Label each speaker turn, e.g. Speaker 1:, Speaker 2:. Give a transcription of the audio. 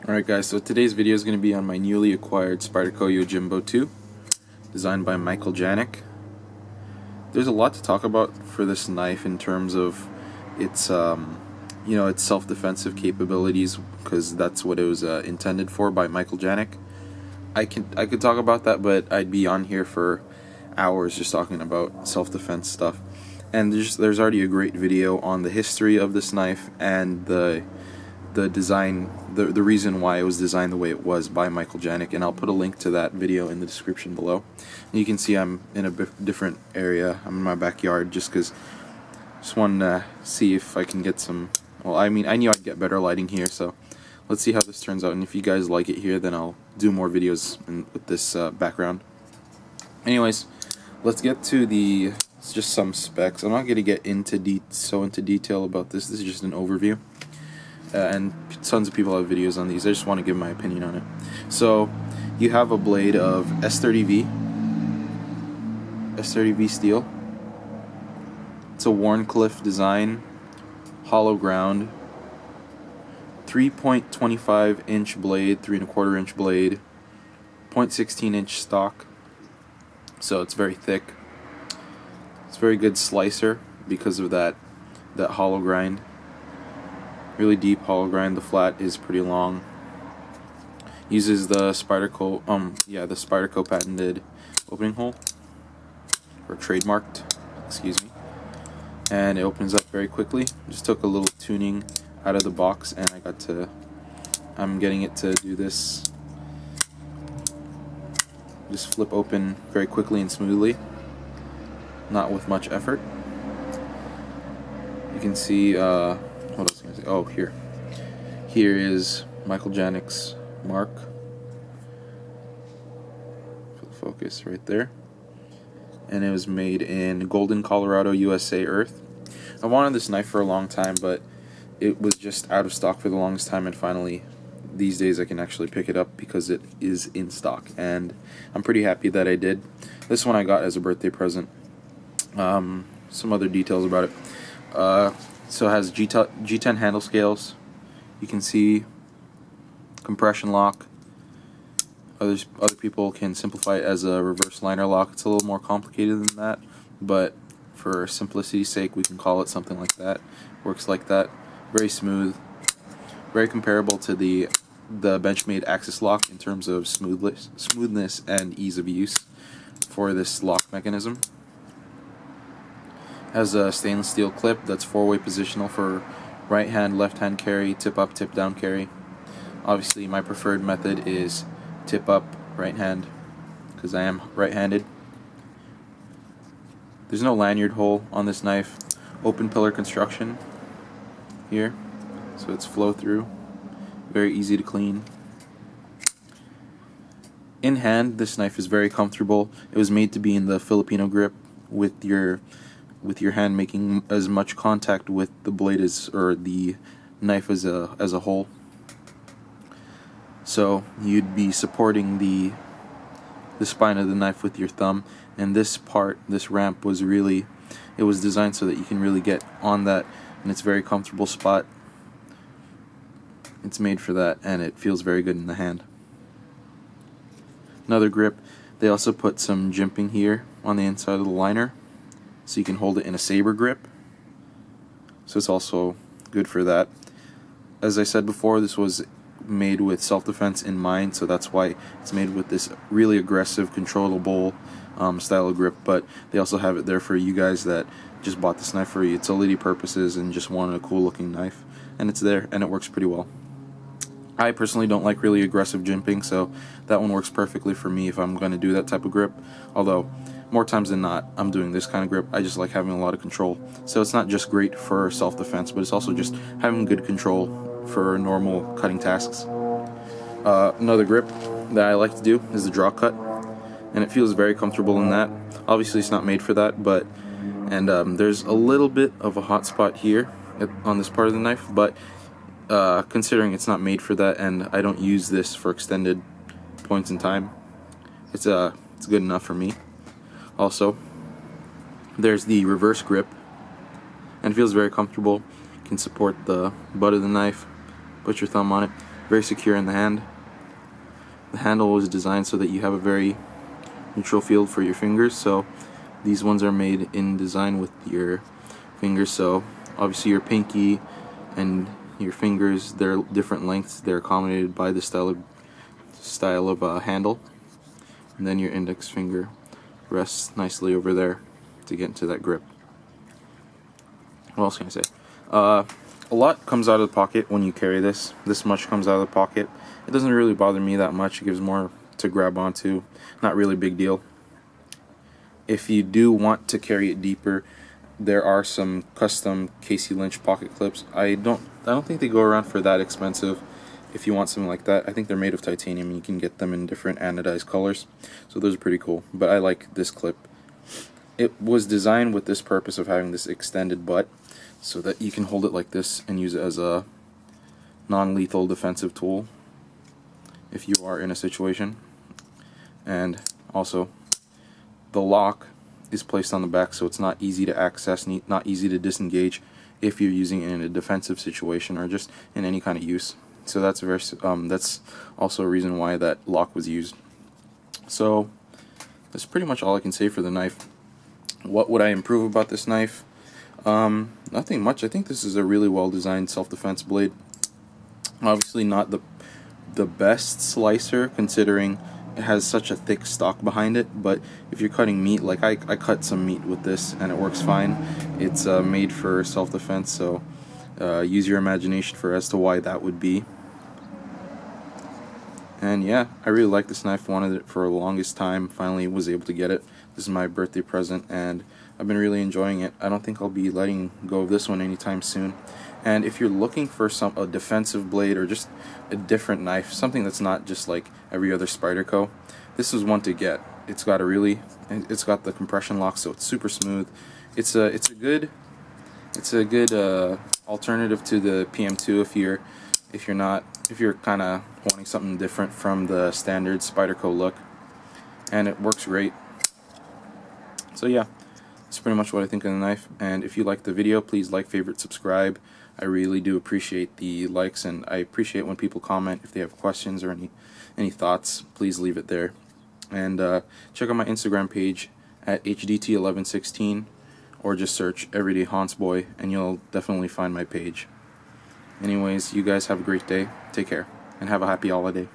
Speaker 1: Alright guys, so today's video is going to be on my newly acquired Spyderco Yojimbo 2, designed by Michael Janik. There's a lot to talk about for this knife in terms of its, its self-defensive capabilities, because that's what it was intended for by Michael Janik. I could talk about that, but I'd be on here for hours just talking about self-defense stuff. And there's already a great video on the history of this knife and the design, the reason why it was designed the way it was by Michael Janik, and I'll put a link to that video in the description below. And you can see I'm in a different area. I'm in my backyard just because I just wanted to see if I can get some, well, I mean, I knew I'd get better lighting here, so let's see how this turns out. And if you guys like it here, then I'll do more videos with this background. Anyways, let's get to just some specs. I'm not going to get into detail about this. This is just an overview. And tons of people have videos on these. I just want to give my opinion on it. So you have a blade of S30V steel. It's a Warncliffe design, hollow ground, 3.25 inch blade, 3 1/4 inch blade, 0.16 inch stock. So it's very thick. It's a very good slicer because of that hollow grind. Really deep hollow grind. The flat is pretty long. Uses the Spyderco patented opening hole, or trademarked, excuse me. And it opens up very quickly. Just took a little tuning out of the box, and I'm getting it to do this. Just flip open very quickly and smoothly, not with much effort. You can see. What else can I say? Oh, here is Michael Janik's mark. Focus right there. And it was made in Golden, Colorado, USA earth. I wanted this knife for a long time, but it was just out of stock for the longest time, and finally these days I can actually pick it up because it is in stock, and I'm pretty happy that I did. This one I got as a birthday present. Some other details about it. So it has G10 handle scales. You can see compression lock. Other people can simplify it as a reverse liner lock. It's a little more complicated than that, but for simplicity's sake, we can call it something like that. Works like that. Very smooth. Very comparable to the Benchmade Axis lock in terms of smoothness and ease of use for this lock mechanism. Has a stainless steel clip that's 4-way positional for right hand, left hand carry, tip up, tip down carry. Obviously my preferred method is tip up, right hand, because I am right handed. There's no lanyard hole on this knife. Open pillar construction here, so it's flow through, very easy to clean. In hand, this knife is very comfortable. It was made to be in the Filipino grip, with your hand making as much contact with the blade or the knife as a whole. So you'd be supporting the spine of the knife with your thumb, and this ramp was designed so that you can really get on that, and it's a very comfortable spot. It's made for that, and it feels very good in the hand. Another grip, they also put some jimping here on the inside of the liner, so you can hold it in a saber grip. So it's also good for that. As I said before, this was made with self-defense in mind, so that's why it's made with this really aggressive, controllable style of grip. But they also have it there for you guys that just bought this knife for utility purposes and just wanted a cool looking knife, and it's there, and it works pretty well. I personally don't like really aggressive jimping, so that one works perfectly for me if I'm going to do that type of grip. Although more times than not, I'm doing this kind of grip. I just like having a lot of control. So it's not just great for self-defense, but it's also just having good control for normal cutting tasks. Another grip that I like to do is the draw cut, and it feels very comfortable in that. Obviously it's not made for that, but there's a little bit of a hot spot here on this part of the knife, but considering it's not made for that and I don't use this for extended points in time, it's good enough for me. Also, there's the reverse grip, and it feels very comfortable. You can support the butt of the knife, put your thumb on it. very secure in the hand. The handle was designed so that you have a very neutral field for your fingers, so these ones are made in design with your fingers, so obviously your pinky and your fingers, they're different lengths, they're accommodated by the style of handle, and then your index finger rests nicely over there to get into that grip. What else can I say? A lot comes out of the pocket when you carry this. This much comes out of the pocket. It doesn't really bother me that much. It gives more to grab onto. Not really a big deal. If you do want to carry it deeper, there are some custom Casey Lynch pocket clips. I don't think they go around for that expensive. If you want something like that, I think they're made of titanium and you can get them in different anodized colors. So those are pretty cool. But I like this clip. It was designed with this purpose of having this extended butt, so that you can hold it like this and use it as a non-lethal defensive tool if you are in a situation. And also, the lock is placed on the back, so it's not easy to access, not easy to disengage if you're using it in a defensive situation or just in any kind of use. So that's that's also a reason why that lock was used. So that's pretty much all I can say for the knife. What would I improve about this knife? Nothing much. I think this is a really well designed self-defense blade. Obviously not the best slicer, considering it has such a thick stock behind it, but if you're cutting meat, like I cut some meat with this and it works fine. It's made for self-defense, so use your imagination for as to why that would be. And yeah, I really like this knife, wanted it for the longest time, finally was able to get it. This is my birthday present and I've been really enjoying it. I don't think I'll be letting go of this one anytime soon. And if you're looking for a defensive blade or just a different knife, something that's not just like every other Spyderco, this is one to get. It's got the compression lock, so it's super smooth. It's a good alternative to the PM2 if you're kind of wanting something different from the standard Spyderco look, and it works great. So yeah, that's pretty much what I think of the knife. And if you liked the video, please like, favorite, subscribe. I really do appreciate the likes, and I appreciate when people comment. If they have questions or any thoughts, please leave it there. And check out my Instagram page at HDT1116, or just search Everyday Hans Boy and you'll definitely find my page. Anyways, you guys have a great day. Take care and have a happy holiday.